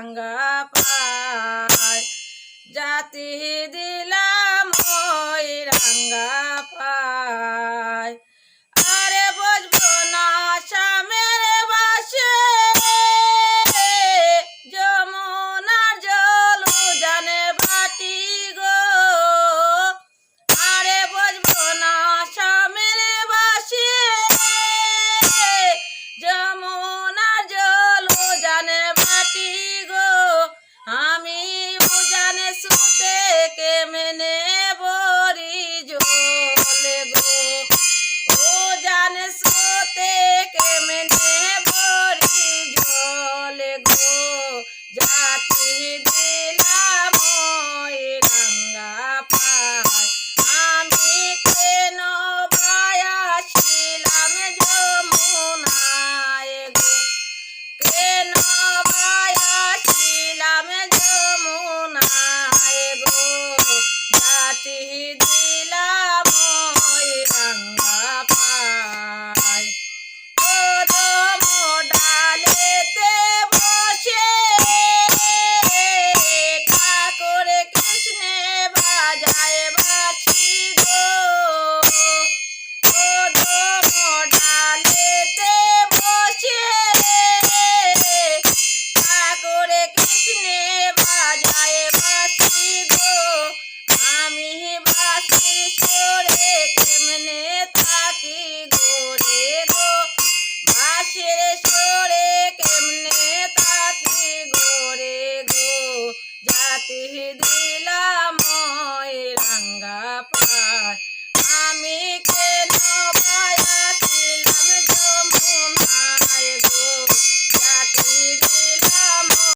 রাঙ্গা পায় জাতি দিলাম ওই রাঙ্গা পায় আরে বুঝবো না স্বামীর বাসে যমুনার জল জানে বাটি গো আরে বুঝবো না স্বামীর বাসে যমুনার জল জানে বাটি গো আমি উজানে সুতে কেমনে বরি জলে গো উজানে সুতে কেমনে বরি জলে গো জাতি দিলাম ওই রাঙ্গা পায় আমি কেন বায়াছিলাম যমুনায় গো কেন বায়াছিলাম যমুনায় গো জাতি দিলাম ওই রাঙ্গা পায় কদম ডালেতে বসে ঠাকুর কৃষ্ণে বাজায় বাঁশি গো কদম ডালেতে বসে ঠাকুর কৃষ্ণে বাজায় বাঁশি গো আমি বাঁশির সুরে কেমনে থাকি গোরে গো বাঁশির সুরে কেমনে থাকি গোরে গো জাতি